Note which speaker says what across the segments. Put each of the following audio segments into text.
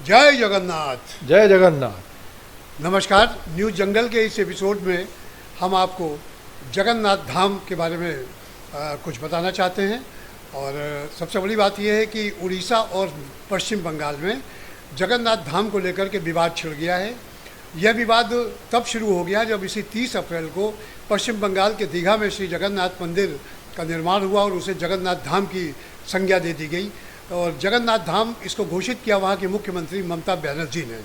Speaker 1: जय जगन्नाथ।
Speaker 2: जय जगन्नाथ।
Speaker 1: नमस्कार। न्यूज़ जंगल के इस एपिसोड में हम आपको जगन्नाथ धाम के बारे में कुछ बताना चाहते हैं। और सबसे बड़ी बात यह है कि उड़ीसा और पश्चिम बंगाल में जगन्नाथ धाम को लेकर के विवाद छिड़ गया है। यह विवाद तब शुरू हो गया जब इसी 30 अप्रैल को पश्चिम बंगाल के दीघा में श्री जगन्नाथ मंदिर का निर्माण हुआ और उसे जगन्नाथ धाम की संज्ञा दे दी गई। और जगन्नाथ धाम इसको घोषित किया वहाँ की मुख्यमंत्री ममता बनर्जी ने।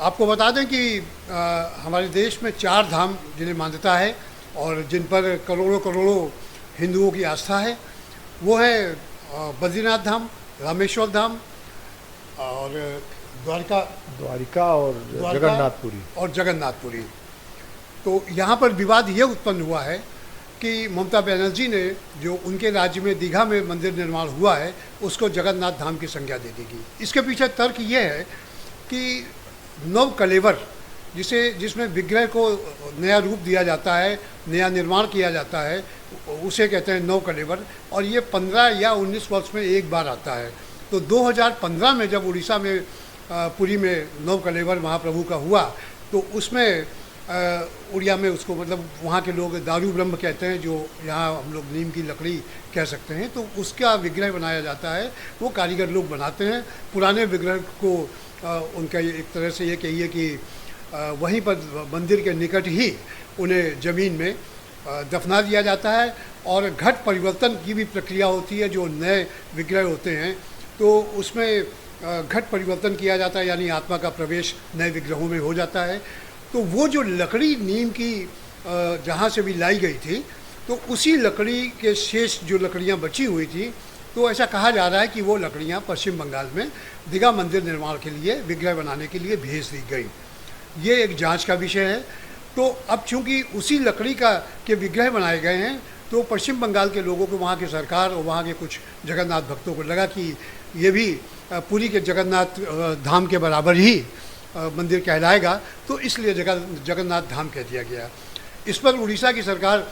Speaker 1: आपको बता दें कि हमारे देश में 4 धाम जिन्हें मान्यता है और जिन पर करोड़ों करोड़ों हिंदुओं की आस्था है, वो है बद्रीनाथ धाम, रामेश्वर धाम और
Speaker 2: द्वारिका और जगन्नाथपुरी। तो यहाँ पर विवाद ये उत्पन्न हुआ है कि ममता बनर्जी ने जो उनके राज्य में दीघा में मंदिर निर्माण हुआ है उसको जगन्नाथ धाम की संज्ञा दे देगी। इसके पीछे तर्क ये है कि नव कलेवर जिसमें विग्रह को नया रूप दिया जाता है, नया निर्माण किया जाता है, उसे कहते हैं नव कलेवर। और ये 15 या 19 वर्ष में एक बार आता है। तो 2015 में जब उड़ीसा में पुरी में नव कलेवर महाप्रभु का हुआ तो उसमें उड़िया में उसको मतलब वहाँ के लोग दारू ब्रह्म कहते हैं, जो यहाँ हम लोग नीम की लकड़ी कह सकते हैं। तो उसका विग्रह बनाया जाता है, वो कारीगर लोग बनाते हैं। पुराने विग्रह को उनका एक तरह से ये कहिए कि वहीं पर मंदिर के निकट ही उन्हें ज़मीन में दफना दिया जाता है। और घट परिवर्तन की भी प्रक्रिया होती है। जो नए विग्रह होते हैं तो उसमें घट परिवर्तन किया जाता है, यानी आत्मा का प्रवेश नए विग्रहों में हो जाता है। तो वो जो लकड़ी नीम की जहाँ से भी लाई गई थी, तो उसी लकड़ी के शेष जो लकड़ियाँ बची हुई थी, तो ऐसा कहा जा रहा है कि वो लकड़ियाँ पश्चिम बंगाल में दीघा मंदिर निर्माण के लिए विग्रह बनाने के लिए भेज दी गई। ये एक जांच का विषय है। तो अब चूँकि उसी लकड़ी के विग्रह बनाए गए हैं, तो पश्चिम बंगाल के लोगों को, वहाँ की सरकार और वहाँ के कुछ जगन्नाथ भक्तों को लगा कि ये भी पुरी के जगन्नाथ धाम के बराबर ही मंदिर कहलाएगा, तो इसलिए जगन्नाथ धाम कह दिया गया। इस पर उड़ीसा की सरकार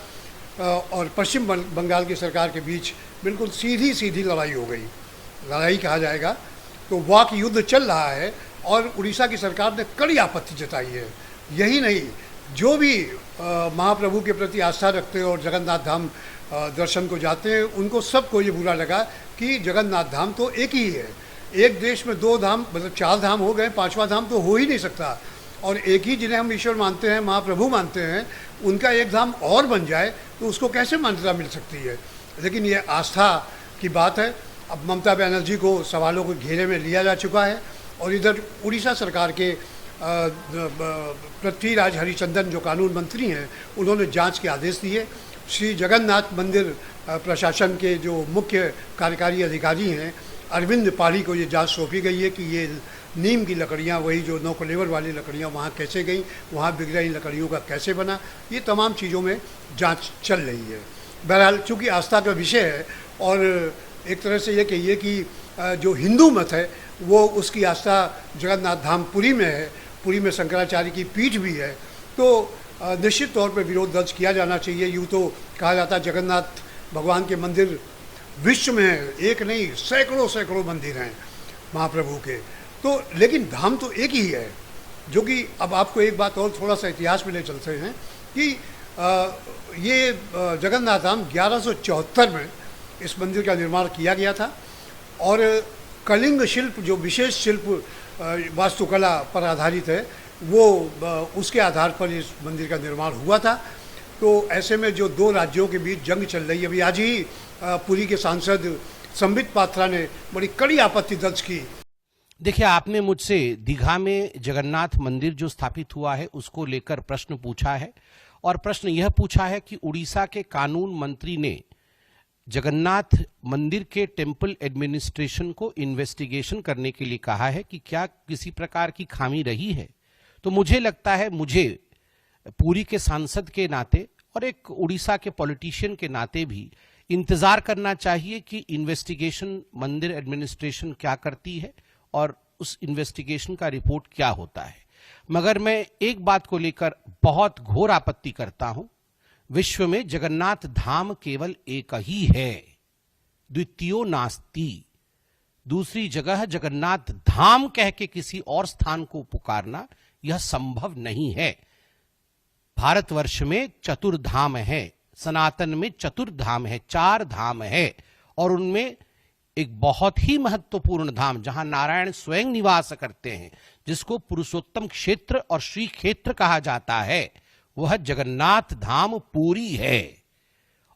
Speaker 2: और पश्चिम बंगाल की सरकार के बीच बिल्कुल सीधी लड़ाई हो गई। लड़ाई कहा जाएगा तो वाक युद्ध चल रहा है और उड़ीसा की सरकार ने कड़ी आपत्ति जताई है। यही नहीं, जो भी महाप्रभु के प्रति आस्था रखते हैं और जगन्नाथ धाम दर्शन को जाते हैं, उनको सबको ये बुरा लगा कि जगन्नाथ धाम तो एक ही है। एक देश में 2 धाम मतलब 4 धाम हो गए, 5वां धाम तो हो ही नहीं सकता। और एक ही जिन्हें हम ईश्वर मानते हैं, महाप्रभु मानते हैं, उनका एक धाम और बन जाए तो उसको कैसे मान्यता मिल सकती है। लेकिन ये आस्था की बात है। अब ममता बनर्जी को सवालों को घेरे में लिया जा चुका है। और इधर उड़ीसा सरकार के पृथ्वीराज हरिचंदन जो कानून मंत्री हैं, उन्होंने जांच के आदेश दिए। श्री जगन्नाथ मंदिर प्रशासन के जो मुख्य कार्यकारी अधिकारी हैं अरविंद पाढ़ी को ये जांच सौंपी गई है कि ये नीम की लकड़ियाँ, वही जो नौ कलेवर वाली लकड़ियाँ वहाँ कैसे गई, वहाँ विग्रह इन लकड़ियों का कैसे बना, ये तमाम चीज़ों में जांच चल रही है। बहरहाल चूँकि आस्था का विषय है और एक तरह से ये कहिए कि जो हिंदू मत है वो उसकी आस्था जगन्नाथ धाम पुरी में है, पुरी में शंकराचार्य की पीठ भी है, तो निश्चित तौर पर विरोध दर्ज किया जाना चाहिए। यूँ तो कहा जाता है जगन्नाथ भगवान के मंदिर विश्व में है, एक नहीं सैकड़ों मंदिर हैं महाप्रभु के। तो लेकिन धाम तो एक ही है। जो कि अब आपको एक बात और थोड़ा सा इतिहास में ले चलते हैं कि ये जगन्नाथ धाम 1174 में इस मंदिर का निर्माण किया गया था। और कलिंग शिल्प, जो विशेष शिल्प वास्तुकला पर आधारित है, वो उसके आधार पर इस मंदिर का निर्माण हुआ था। तो ऐसे में जो 2 राज्यों के बीच जंग चल रही है, अभी आज ही पुरी के सांसद संबित पात्रा ने बड़ी कड़ी आपत्ति दर्ज की।
Speaker 3: देखिए, आपने मुझसे दीघा में जगन्नाथ मंदिर जो स्थापित हुआ है उसको लेकर प्रश्न पूछा है। और प्रश्न यह पूछा है कि उड़ीसा के कानून मंत्री ने जगन्नाथ मंदिर के टेम्पल एडमिनिस्ट्रेशन को इन्वेस्टिगेशन करने के लिए कहा है कि क्या किसी प्रकार की खामी रही है। तो मुझे लगता है, मुझे पुरी के सांसद के नाते और एक उड़ीसा के पॉलिटिशियन के नाते भी इंतजार करना चाहिए कि इन्वेस्टिगेशन मंदिर एडमिनिस्ट्रेशन क्या करती है और उस इन्वेस्टिगेशन का रिपोर्ट क्या होता है। मगर मैं एक बात को लेकर बहुत घोर आपत्ति करता हूं, विश्व में जगन्नाथ धाम केवल एक ही है, द्वितीयो नास्ति। दूसरी जगह जगन्नाथ धाम कह के किसी और स्थान को पुकारना यह संभव नहीं है। भारतवर्ष में चतुर्धाम है, सनातन में चतुर्धाम है, 4 धाम है, और उनमें एक बहुत ही महत्वपूर्ण धाम जहां नारायण स्वयं निवास करते हैं, जिसको पुरुषोत्तम क्षेत्र और श्री क्षेत्र कहा जाता है, वह जगन्नाथ धाम पुरी है।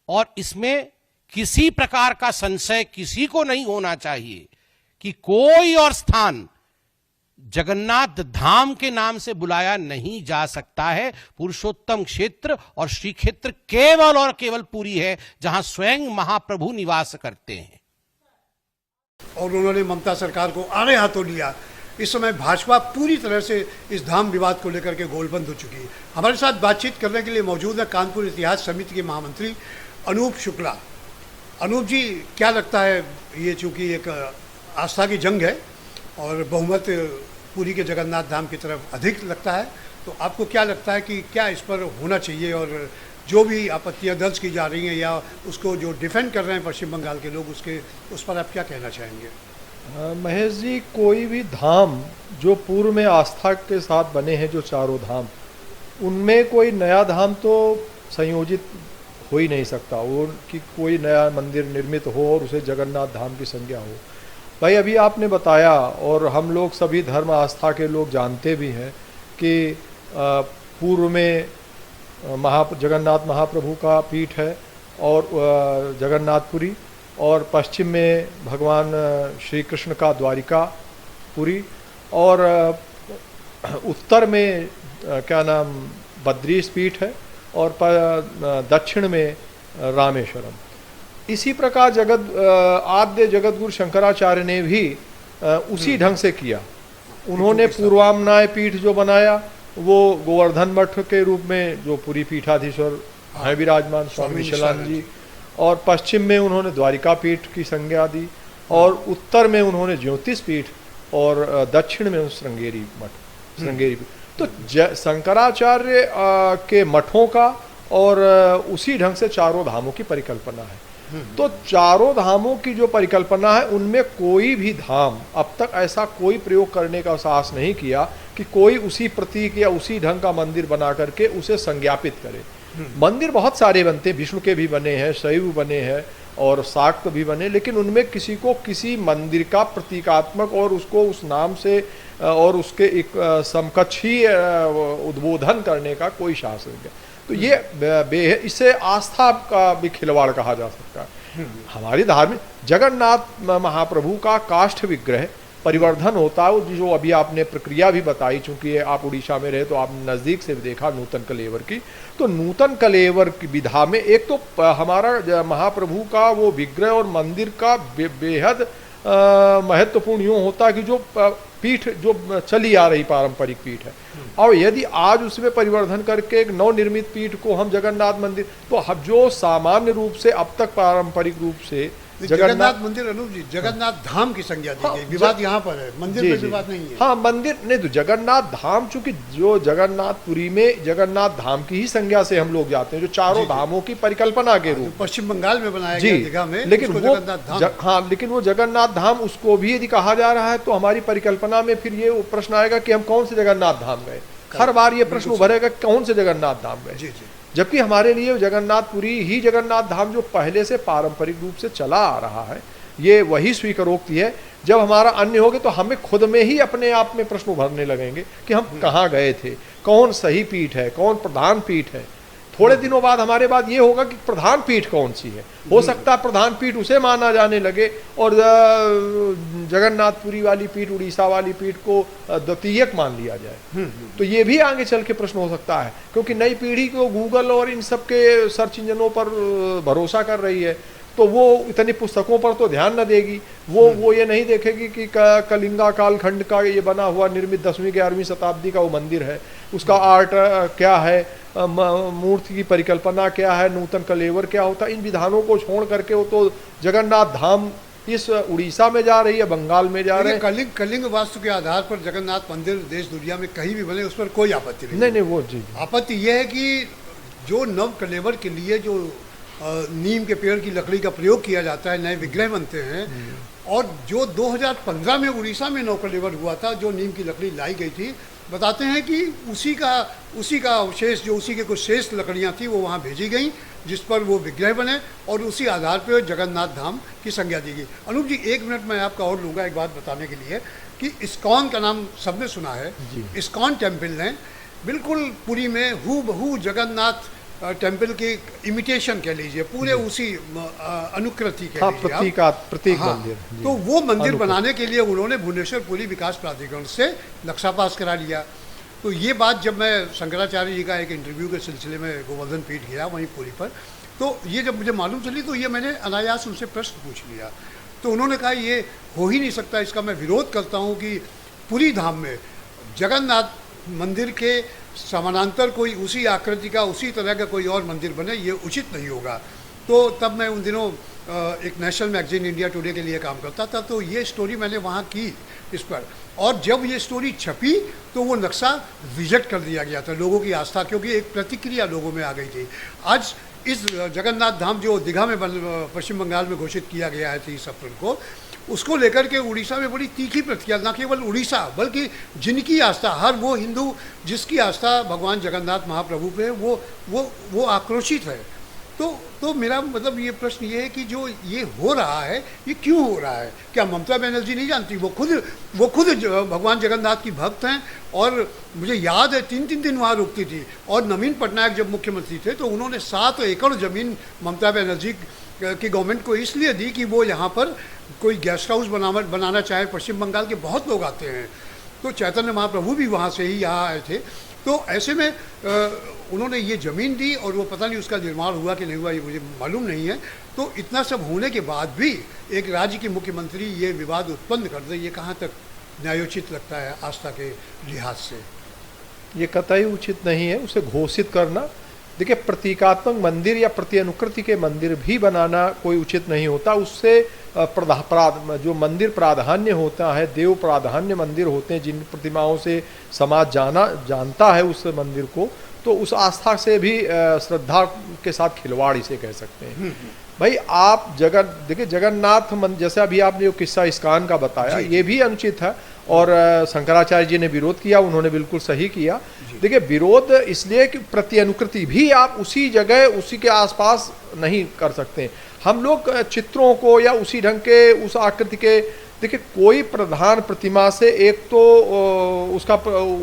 Speaker 3: और इसमें किसी प्रकार का संशय किसी को नहीं होना चाहिए कि कोई और स्थान जगन्नाथ धाम के नाम से बुलाया नहीं जा सकता है। पुरुषोत्तम क्षेत्र और श्री क्षेत्र केवल और केवल पुरी है, जहां स्वयं महाप्रभु निवास करते हैं।
Speaker 1: और उन्होंने ममता सरकार को आड़े हाथों लिया। इस समय भाजपा पूरी तरह से इस धाम विवाद को लेकर के गोलबंद हो चुकी है। हमारे साथ बातचीत करने के लिए मौजूद है कानपुर इतिहास समिति के महामंत्री अनूप शुक्ला। अनूप जी, क्या लगता है, ये चूंकि एक आस्था की जंग है और बहुमत पुरी के जगन्नाथ धाम की तरफ अधिक लगता है, तो आपको क्या लगता है कि क्या इस पर होना चाहिए, और जो भी आपत्तियां दर्ज की जा रही हैं या उसको जो डिफेंड कर रहे हैं पश्चिम बंगाल के लोग, उस पर आप क्या कहना चाहेंगे?
Speaker 2: महेश जी, कोई भी धाम जो पूर्व में आस्था के साथ बने हैं, जो चारों धाम, उनमें कोई नया धाम तो संयोजित हो ही नहीं सकता। वो कि कोई नया मंदिर निर्मित हो और उसे जगन्नाथ धाम की संज्ञा हो। भाई, अभी आपने बताया, और हम लोग सभी धर्म आस्था के लोग जानते भी हैं कि पूर्व में जगन्नाथ महाप्रभु का पीठ है और जगन्नाथपुरी, और पश्चिम में भगवान श्री कृष्ण का द्वारिकापुरी, और उत्तर में क्या नाम बद्रीश पीठ है, और दक्षिण में रामेश्वरम। इसी प्रकार आद्य जगतगुरु शंकराचार्य ने भी उसी ढंग से किया। उन्होंने पूर्वामनाय पीठ जो बनाया वो गोवर्धन मठ के रूप में, जो पुरी पीठाधीश्वर हैं विराजमान स्वामी विशलान जी, और पश्चिम में उन्होंने द्वारिका पीठ की संज्ञा दी, और उत्तर में उन्होंने ज्योतिष पीठ, और दक्षिण में श्रृंगेरी मठ, श्रृंगेरी पीठ। तो शंकराचार्य के मठों का और उसी ढंग से चारों धामों की परिकल्पना है। तो चारों धामों की जो परिकल्पना है, उनमें कोई भी धाम अब तक ऐसा कोई प्रयोग करने का साहस नहीं किया कि कोई उसी प्रतीक या उसी ढंग का मंदिर बना करके उसे संज्ञापित करे। मंदिर बहुत सारे बनते, विष्णु के भी बने हैं, शैव बने हैं और शाक्त भी बने, लेकिन उनमें किसी को किसी मंदिर का प्रतीकात्मक और उसको उस नाम से और उसके एक समकक्ष ही उद्बोधन करने का कोई शासन नहीं। तो ये इसे आस्था का भी खिलवाड़ कहा जा सकता है। हमारी धार्मिक जगन्नाथ महाप्रभु का काष्ठ विग्रह परिवर्धन होता है, जो अभी आपने प्रक्रिया भी बताई, चूंकि आप उड़ीसा में रहे तो आपने नज़दीक से देखा नूतन कलेवर की। तो नूतन कलेवर की विधा में एक तो हमारा महाप्रभु का वो विग्रह और मंदिर का बेहद महत्वपूर्ण यूँ होता है कि जो पीठ जो चली आ रही पारंपरिक पीठ है, और यदि आज उसमें परिवर्धन करके एक नवनिर्मित पीठ को हम जगन्नाथ मंदिर, तो हम जो सामान्य रूप से अब तक पारंपरिक रूप से
Speaker 1: जगन्नाथ मंदिर, अनूप जी, जगन्नाथ धाम की संज्ञा दी गई। विवाद यहाँ पर है, मंदिर पे विवाद नहीं है।
Speaker 2: हाँ, मंदिर नहीं, तो जगन्नाथ धाम, चूंकि जो जगन्नाथपुरी में जगन्नाथ धाम की ही संज्ञा से हम लोग जाते हैं, जो चारों धामों की परिकल्पना के रूप
Speaker 1: पश्चिम बंगाल में बनाया गया दीघा में,
Speaker 2: लेकिन वो जगन्नाथ धाम, उसको भी यदि कहा जा रहा है तो हमारी परिकल्पना में फिर ये प्रश्न आएगा कि हम कौन से जगन्नाथ धाम गए। हर बार ये प्रश्न उभरेगा कौन से जगन्नाथ धाम गए, जबकि हमारे लिए जगन्नाथपुरी ही जगन्नाथ धाम जो पहले से पारंपरिक रूप से चला आ रहा है, ये वही स्वीकारोक्ति है। जब हमारा अन्य होगे तो हमें खुद में ही अपने आप में प्रश्न उभरने लगेंगे कि हम कहाँ गए थे, कौन सही पीठ है, कौन प्रधान पीठ है। थोड़े दिनों बाद हमारे बाद ये होगा कि प्रधान पीठ कौन सी है। हो सकता है प्रधान पीठ उसे माना जाने लगे और जगन्नाथपुरी वाली पीठ, उड़ीसा वाली पीठ को द्वितीयक मान लिया जाए। तो ये भी आगे चल के प्रश्न हो सकता है, क्योंकि नई पीढ़ी को गूगल और इन सब के सर्च इंजनों पर भरोसा कर रही है, तो वो इतनी पुस्तकों पर तो ध्यान न देगी। वो ये नहीं देखेगी कि कलिंगा कालखंड का ये बना हुआ निर्मित 10वीं 11वीं शताब्दी का वो मंदिर है, उसका आर्ट क्या है, मूर्ति की परिकल्पना क्या है, नूतन कलेवर क्या होता है। इन विधानों को छोड़ करके वो तो जगन्नाथ धाम इस उड़ीसा में जा रही है, बंगाल में जा रहे हैं।
Speaker 1: कलिंग वास्तु के आधार पर जगन्नाथ मंदिर देश दुनिया में कहीं भी बने, उस पर कोई आपत्ति
Speaker 2: नहीं। वो जी,
Speaker 1: आपत्ति यह है कि जो नव कलेवर के लिए जो नीम के पेड़ की लकड़ी का प्रयोग किया जाता है, नए विग्रह बनते हैं, और जो 2015 में उड़ीसा में नो कलेवर हुआ था, जो नीम की लकड़ी लाई गई थी, बताते हैं कि उसी का अवशेष, जो उसी के कुछ शेष लकड़ियाँ थी वो वहाँ भेजी गई, जिस पर वो विग्रह बने और उसी आधार पर जगन्नाथ धाम की संज्ञा दी गई। अनूप जी, 1 मिनट मैं आपका और लूँगा एक बात बताने के लिए कि इस्कॉन का नाम सबने सुना है। इस्कॉन टेम्पल ने बिल्कुल पुरी में हूबहू जगन्नाथ टेम्पल की इमिटेशन कह लीजिए, पूरे उसी अनुकृति कह लीजिए
Speaker 2: प्रतीक मंदिर।
Speaker 1: तो वो मंदिर बनाने के लिए उन्होंने भुवनेश्वर पुरी विकास प्राधिकरण से नक्शा पास करा लिया। तो ये बात जब मैं शंकराचार्य जी का एक इंटरव्यू के सिलसिले में गोवर्धन पीठ गया वहीं पुरी पर, तो ये जब मुझे मालूम चली तो ये मैंने अनायास उनसे प्रश्न पूछ लिया। तो उन्होंने कहा ये हो ही नहीं सकता, इसका मैं विरोध करता हूँ कि पुरी धाम में जगन्नाथ मंदिर के समानांतर कोई उसी आकृति का, उसी तरह का कोई और मंदिर बने, ये उचित नहीं होगा। तो तब मैं उन दिनों एक नेशनल मैगजीन इंडिया टुडे के लिए काम करता था, तो ये स्टोरी मैंने वहाँ की इस पर, और जब ये स्टोरी छपी तो वो नक्शा रिजेक्ट कर दिया गया था लोगों की आस्था, क्योंकि एक प्रतिक्रिया लोगों में आ गई थी। आज इस जगन्नाथ धाम जो दीघा में पश्चिम बंगाल में घोषित किया गया है 30 अप्रैल को, उसको लेकर के उड़ीसा में बड़ी तीखी प्रतिक्रिया, न केवल उड़ीसा बल्कि जिनकी आस्था, हर वो हिंदू जिसकी आस्था भगवान जगन्नाथ महाप्रभु पे वो आक्रोशित है। तो मेरा मतलब ये प्रश्न ये है कि जो ये हो रहा है ये क्यों हो रहा है? क्या ममता बनर्जी नहीं जानती? वो खुद भगवान जगन्नाथ की भक्त हैं, और मुझे याद है 3-3 दिन वहाँ रुकती थी। और नवीन पटनायक जब मुख्यमंत्री थे तो उन्होंने 7 एकड़ ज़मीन ममता बनर्जी की गवर्नमेंट को इसलिए दी कि वो यहाँ पर कोई गेस्ट हाउस बनाना चाहे। पश्चिम बंगाल के बहुत लोग आते हैं, तो चैतन्य महाप्रभु भी वहाँ से ही यहाँ आए थे। तो ऐसे में उन्होंने ये ज़मीन दी, और वो पता नहीं उसका निर्माण हुआ कि नहीं हुआ, ये मुझे मालूम नहीं है। तो इतना सब होने के बाद भी एक राज्य के मुख्यमंत्री ये विवाद उत्पन्न कर दे, ये कहाँ तक न्यायोचित लगता है आस्था के लिहाज से?
Speaker 2: ये कतई उचित नहीं है उसे घोषित करना। देखिए, प्रतीकात्मक मंदिर या प्रति अनुकृति के मंदिर भी बनाना कोई उचित नहीं होता। उससे जो मंदिर प्राधान्य होता है, देव प्राधान्य मंदिर होते हैं, जिन प्रतिमाओं से समाज जानता है उस मंदिर को, तो उस आस्था से भी श्रद्धा के साथ खिलवाड़ इसे कह सकते हैं। भाई, आप देखिए जगन्नाथ मंदिर, जैसे अभी आपने जो किस्सा इस्कॉन का बताया, ये भी अनुचित है, और शंकराचार्य जी ने विरोध किया, उन्होंने बिल्कुल सही किया। देखिए, विरोध इसलिए कि प्रति अनुकृति भी आप उसी जगह उसी के आसपास नहीं कर सकते। हम लोग चित्रों को या उसी ढंग के उस आकृति के, देखिए कोई प्रधान प्रतिमा से एक तो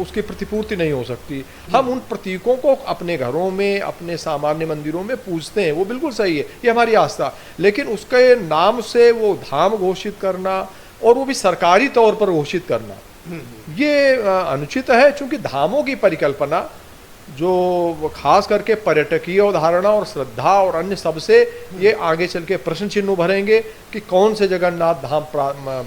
Speaker 2: उसकी प्रतिपूर्ति नहीं हो सकती। हम उन प्रतीकों को अपने घरों में, अपने सामान्य मंदिरों में पूजते हैं, वो बिल्कुल सही है, ये हमारी आस्था। लेकिन उसके नाम से वो धाम घोषित करना, और वो भी सरकारी तौर पर घोषित करना, ये अनुचित है। चूंकि धामों की परिकल्पना जो खास करके पर्यटकीय अवधारणा और श्रद्धा और अन्य सबसे ये आगे चल के प्रश्न चिन्ह भरेंगे कि कौन से जगन्नाथ धाम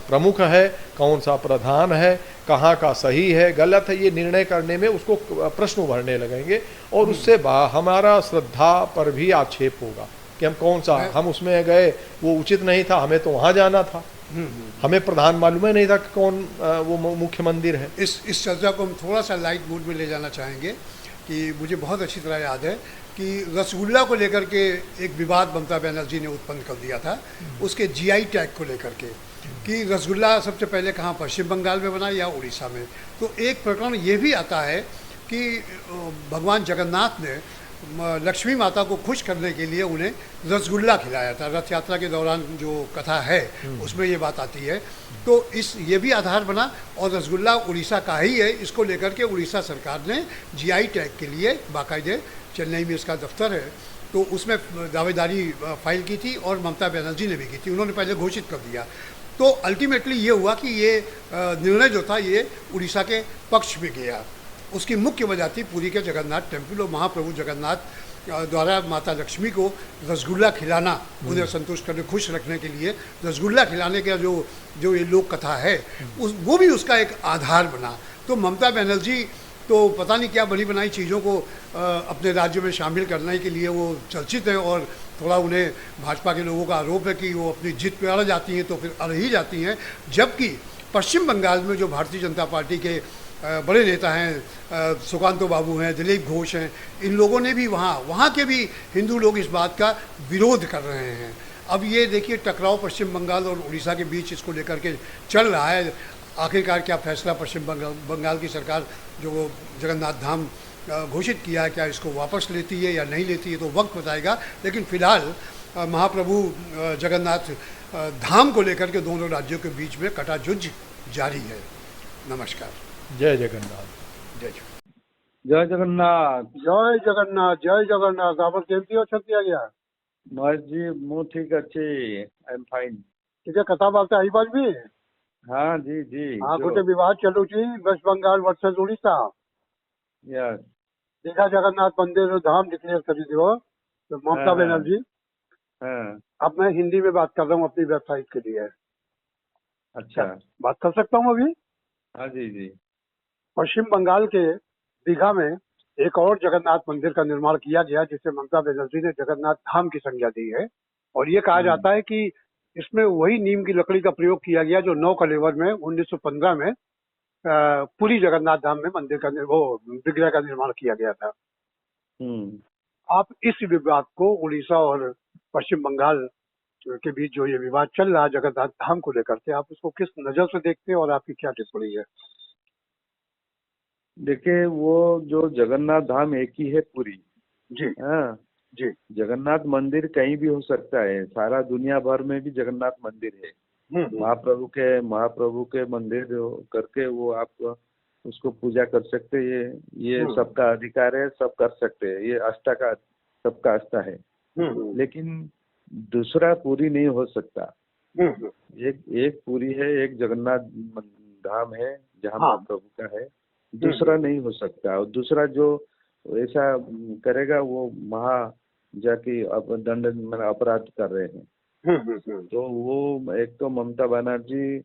Speaker 2: प्रमुख है, कौन सा प्रधान है, कहाँ का सही है गलत है, ये निर्णय करने में उसको प्रश्न उभरने लगेंगे, और उससे हमारा श्रद्धा पर भी आक्षेप होगा कि हम कौन सा, हम उसमें गए, वो उचित नहीं था, हमें तो वहाँ जाना था, हमें प्रधान मालूम ही नहीं था कि कौन वो मुख्य मंदिर है।
Speaker 1: इस चर्चा को हम थोड़ा सा लाइट मूड में ले जाना चाहेंगे कि मुझे बहुत अच्छी तरह याद है कि रसगुल्ला को लेकर के एक विवाद ममता बनर्जी ने उत्पन्न कर दिया था, उसके जीआई टैग को लेकर के, कि रसगुल्ला सबसे पहले कहाँ, पश्चिम बंगाल में बना या उड़ीसा में। तो एक प्रकरण ये भी आता है कि भगवान जगन्नाथ ने लक्ष्मी माता को खुश करने के लिए उन्हें रसगुल्ला खिलाया था। रथ यात्रा के दौरान जो कथा है उसमें ये बात आती है। तो ये भी आधार बना, और रसगुल्ला उड़ीसा का ही है, इसको लेकर के उड़ीसा सरकार ने जीआई टैग के लिए बाकायदे, चेन्नई में इसका दफ्तर है, तो उसमें दावेदारी फाइल की थी, और ममता बनर्जी ने भी की थी, उन्होंने पहले घोषित कर दिया। तो अल्टीमेटली ये हुआ कि ये निर्णय जो था ये उड़ीसा के पक्ष में गया। उसकी मुख्य वजह थी पुरी के जगन्नाथ टेम्पल और महाप्रभु जगन्नाथ द्वारा माता लक्ष्मी को रसगुल्ला खिलाना, उन्हें संतुष्ट करने, खुश रखने के लिए रसगुल्ला खिलाने का जो ये लोक कथा है, वो भी उसका एक आधार बना। तो ममता बनर्जी तो पता नहीं क्या बनी बनाई चीज़ों को अपने राज्य में शामिल करने के लिए वो चर्चित है, और थोड़ा उन्हें भाजपा के लोगों का आरोप है कि वो अपनी जिद पे अड़ जाती हैं तो फिर अड़ ही जाती हैं। जबकि पश्चिम बंगाल में जो भारतीय जनता पार्टी के बड़े नेता हैं, सुकांतो बाबू हैं, दिलीप घोष हैं, इन लोगों ने भी वहाँ के भी हिंदू लोग इस बात का विरोध कर रहे हैं। अब ये देखिए टकराव पश्चिम बंगाल और उड़ीसा के बीच इसको लेकर के चल रहा है। आखिरकार क्या फैसला पश्चिम बंगाल की सरकार जो जगन्नाथ धाम घोषित किया है, क्या इसको वापस लेती है या नहीं लेती है, तो वक्त बताएगा। लेकिन फिलहाल महाप्रभु जगन्नाथ धाम को लेकर के दोनों राज्यों के बीच में कटाजुज जारी है। नमस्कार।
Speaker 2: जय जगन्नाथ।
Speaker 1: जय जगन्नाथ।
Speaker 4: जय जगन्नाथ।
Speaker 5: जय जगन्नाथ। जय जगन्नाथ। आप केमती अछंती आज्ञा?
Speaker 4: महेश जी मु ठीक अच्छी, आई एम फाइन।
Speaker 5: ଟିକେ କଥାବାର୍ତ୍ତା ହେଇପାରିବି?
Speaker 4: हाँ जी जी।
Speaker 5: हाँ, गोटे विवाद चलुची West Bengal versus Orissa.
Speaker 4: Yes.
Speaker 5: Digha Jagannath मंदिर धाम डिक्लेयर करी दियो तो ममता
Speaker 4: हाँ,
Speaker 5: बनर्जी।
Speaker 4: हाँ।
Speaker 5: अब मैं हिंदी में बात कर रहा हूँ अपनी वेबसाइट के लिए।
Speaker 4: अच्छा।
Speaker 5: बात कर सकता हूँ अभी?
Speaker 4: हाँ जी जी।
Speaker 5: पश्चिम बंगाल के दीघा में एक और जगन्नाथ मंदिर का निर्माण किया गया जिसे ममता बनर्जी ने जगन्नाथ धाम की संज्ञा दी है। और ये कहा जाता है कि इसमें वही नीम की लकड़ी का प्रयोग किया गया जो 9 कलेवर में 1915 में पुरी जगन्नाथ धाम में मंदिर का वो विग्रह का निर्माण किया गया था। आप इस विवाद को उड़ीसा और पश्चिम बंगाल के बीच जो ये विवाद चल रहा है जगन्नाथ धाम को लेकर के, आप उसको किस नजर से देखते हैं और आपकी क्या टिप्पणी है?
Speaker 4: देखिए वो जो जगन्नाथ धाम एक ही है पुरी।
Speaker 5: जी।
Speaker 4: हाँ
Speaker 5: जी।
Speaker 4: जगन्नाथ मंदिर कहीं भी हो सकता है, सारा दुनिया भर में भी जगन्नाथ मंदिर है। महाप्रभु के मंदिर करके वो आप उसको पूजा कर सकते हैं। ये सबका अधिकार है, सब कर सकते हैं, ये आस्था का सबका आस्था है। लेकिन दूसरा पूरी नहीं हो सकता। एक पूरी है, एक जगन्नाथ धाम है जहाँ महाप्रभु का है, दूसरा नहीं हो सकता। और दूसरा जो ऐसा करेगा वो जाके दंड अपराध कर रहे हैं। तो वो एक तो ममता बनर्जी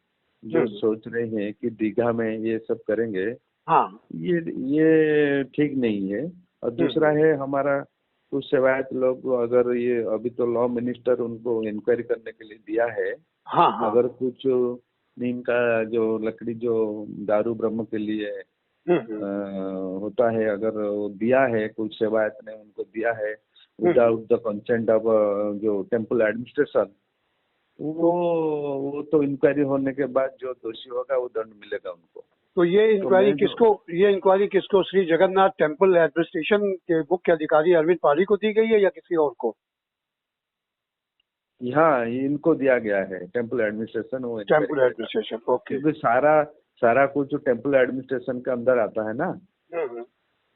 Speaker 4: जो सोच रही हैं कि दीघा में ये सब करेंगे, ये ठीक नहीं है। और दूसरा है हमारा कुछ सेवायत लोग, अगर ये अभी तो लॉ मिनिस्टर उनको इंक्वायरी करने के लिए दिया है। अगर कुछ नीम का जो लकड़ी जो दारू ब्रह्म के लिए होता है, अगर वो दिया है, कुछ सेवायत ने उनको दिया है विदाउट द कंसेंट ऑफ जो टेम्पल एडमिनिस्ट्रेशन, वो तो इंक्वायरी होने के बाद जो दोषी होगा वो दंड मिलेगा उनको।
Speaker 5: तो ये इंक्वायरी किसको श्री जगन्नाथ टेम्पल एडमिनिस्ट्रेशन के मुख्य अधिकारी अरविंद पारी को दी गई है या किसी और को?
Speaker 4: हाँ इनको दिया गया है, temple administration.
Speaker 5: Temple administration, okay.
Speaker 4: क्योंकि सारा कुछ जो टेम्पल एडमिनिस्ट्रेशन के अंदर आता है ना,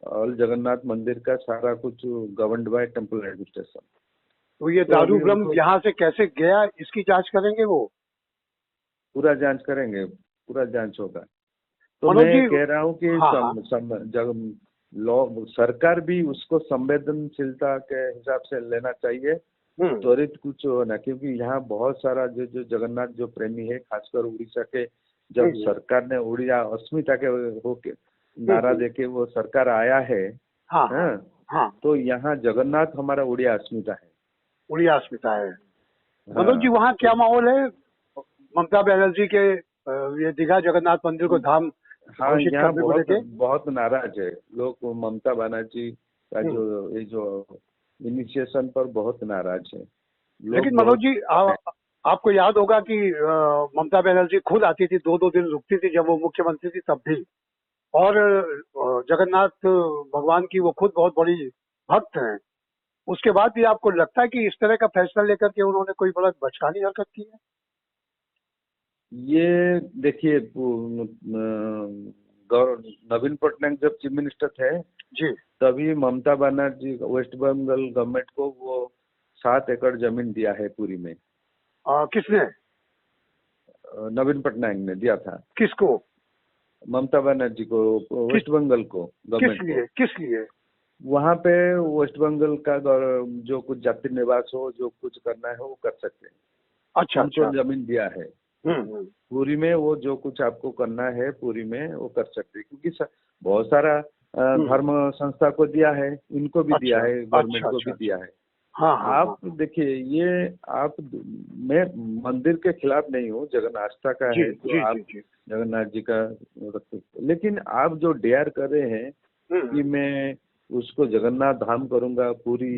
Speaker 4: और जगन्नाथ मंदिर का सारा कुछ गवर्नड बाय टेम्पल एडमिनिस्ट्रेशन।
Speaker 5: तो ये दारू ब्रह्म यहाँ से कैसे गया इसकी जांच करेंगे वो?
Speaker 4: पूरा जांच करेंगे, पूरा जांच होगा। तो मैं कह रहा हूँ कि लॉ सरकार भी उसको संवेदनशीलता के हिसाब से लेना चाहिए, त्वरित कुछ होना। क्योंकि यहाँ बहुत सारा जो जगन्नाथ जो प्रेमी है, खासकर उड़ीसा के, जब सरकार ने उड़िया अस्मिता के होके नारा देके वो सरकार आया है, तो यहाँ जगन्नाथ हमारा उड़िया अस्मिता है।
Speaker 5: उड़िया अस्मिता है। मनोज जी वहाँ क्या माहौल है ममता बनर्जी के ये दीघा जगन्नाथ मंदिर को धाम?
Speaker 4: हाँ यहाँ बहुत नाराज है लोग ममता बनर्जी का जो इनिशिएशन पर बहुत नाराज है।
Speaker 5: लेकिन मनोज जी आपको याद होगा कि ममता बनर्जी खुद आती थी, 2-2 दिन रुकती थी जब वो मुख्यमंत्री थी तब भी। और जगन्नाथ भगवान की वो खुद बहुत बड़ी भक्त हैं। उसके बाद भी आपको लगता है कि इस तरह का फैसला लेकर के उन्होंने कोई बड़ा बचकानी हरकत की है?
Speaker 4: ये देखिए नवीन पटनायक जब चीफ मिनिस्टर थे
Speaker 5: जी, तभी
Speaker 4: ममता बनर्जी वेस्ट बंगाल गवर्नमेंट को वो 7 एकड़ जमीन दिया है पुरी में।
Speaker 5: किसने?
Speaker 4: नवीन पटनायक ने दिया था।
Speaker 5: किसको?
Speaker 4: ममता बनर्जी को, वेस्ट बंगाल को, गवर्नमेंट।
Speaker 5: किस लिए?
Speaker 4: वहाँ पे वेस्ट बंगाल का जो कुछ जाति निवास हो, जो कुछ करना है वो कर सकते हैं।
Speaker 5: अच्छा।
Speaker 4: जमीन दिया है पुरी में, वो जो कुछ आपको करना है पुरी में वो कर सकते हैं। क्योंकि बहुत सारा धर्म संस्था को दिया है, इनको भी दिया है, गवर्नमेंट को भी दिया है। आप देखिए ये मैं मंदिर के खिलाफ नहीं हूँ, जगन्नाथ आस्था का है तो आप जगन्नाथ जी का रखते, लेकिन आप जो डेयर कर रहे हैं कि मैं उसको जगन्नाथ धाम करूंगा पूरी,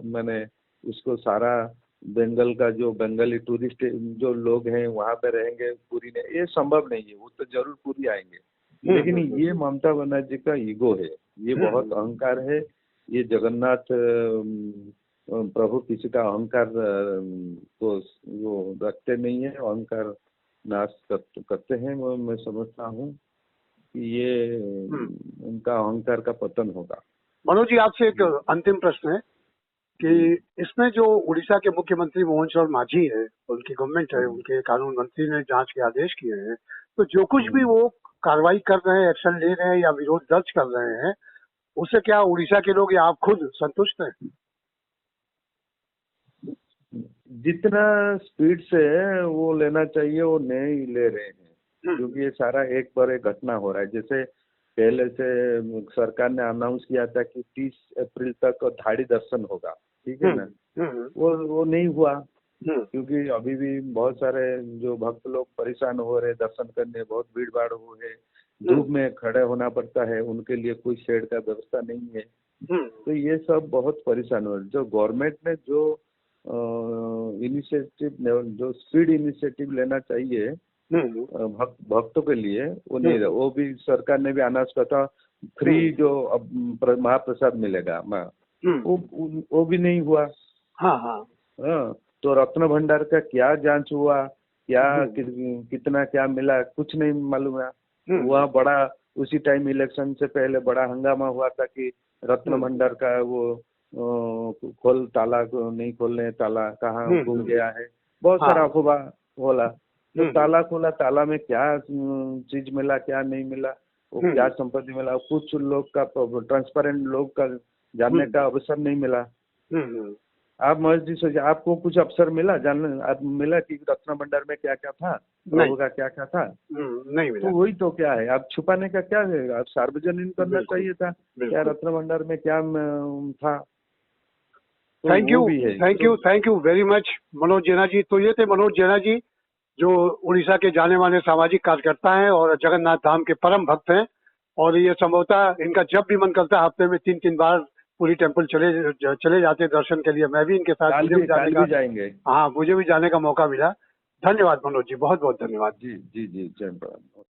Speaker 4: मैंने उसको सारा बंगाल का जो बंगाली टूरिस्ट जो लोग हैं वहाँ पे रहेंगे पूरी नहीं, ये संभव नहीं है। वो तो जरूर पूरी आएंगे, लेकिन ये ममता बनर्जी का ईगो है, ये बहुत अहंकार है। ये जगन्नाथ प्रभु किसी का अहंकार को वो रखते नहीं है, अहंकार नाश करते हैं। वो मैं समझता हूँ कि ये उनका अहंकार का पतन होगा।
Speaker 5: मनोज जी, आपसे एक अंतिम प्रश्न है कि इसमें जो उड़ीसा के मुख्यमंत्री मोहन चरण मांझी है, उनकी गवर्नमेंट है, उनके कानून मंत्री ने जांच के आदेश किए हैं, तो जो कुछ भी वो कार्रवाई कर रहे हैं, एक्शन ले रहे हैं या विरोध दर्ज कर रहे हैं, उससे क्या उड़ीसा के लोग या आप खुद संतुष्ट हैं?
Speaker 4: जितना स्पीड से वो लेना चाहिए वो नहीं ले रहे हैं, क्योंकि ये सारा एक पर एक घटना हो रहा है। जैसे पहले से सरकार ने अनाउंस किया था कि 30 अप्रैल तक धाड़ी दर्शन होगा, ठीक है ना, वो नहीं हुआ, क्योंकि अभी भी बहुत सारे जो भक्त लोग परेशान हो रहे दर्शन करने, बहुत भीड़ भाड़ हो है, धूप में खड़े होना पड़ता है, उनके लिए कोई शेड का व्यवस्था नहीं है। तो ये सब बहुत परेशान हो रहे। जो गवर्नमेंट ने जो इनिशिएटिव, जो स्पीड इनिशिएटिव लेना चाहिए भक्तों के लिए, वो नहीं रहा। वो भी सरकार ने भी अनाउंस किया था फ्री जो अब महाप्रसाद मिलेगा, वो भी नहीं हुआ।
Speaker 5: हाँ,
Speaker 4: तो रत्न भंडार का क्या जांच हुआ, क्या कितना क्या मिला, कुछ नहीं मालूम है। वहाँ बड़ा उसी टाइम इलेक्शन से पहले बड़ा हंगामा हुआ था कि रत्न भंडार का वो ताला नहीं खोलने, ताला कहाँ घूम गया है, बहुत सारा अफवाह बोला। तो ताला खोला, ताला में क्या चीज मिला, क्या नहीं मिला, वो क्या संपत्ति मिला, कुछ लोग का ट्रांसपेरेंट लोग का जानने का अवसर नहीं मिला। आप मर्जी सोचिए, आपको कुछ अवसर मिला जानने, आप मिला कि रत्न भंडार में क्या क्या था, प्रभु का क्या क्या था?
Speaker 5: नहीं मिला।
Speaker 4: तो वही तो क्या है, आप छुपाने का क्या है, आप सार्वजनिक करना चाहिए था क्या रत्न भंडार में क्या था।
Speaker 5: Thank you very much Manoj Jena ji. तो ये थे मनोज जेना जी, जो उड़ीसा के जाने माने सामाजिक कार्यकर्ता हैं और जगन्नाथ धाम के परम भक्त हैं। और ये संभवतः इनका जब भी मन करता है हफ्ते में 3-3 बार पूरी टेम्पल चले जाते दर्शन के लिए। मैं भी इनके साथ मुझे भी जाने का मौका मिला। धन्यवाद मनोज जी, बहुत बहुत धन्यवाद।
Speaker 4: जी जी जी, जय प्रणाम।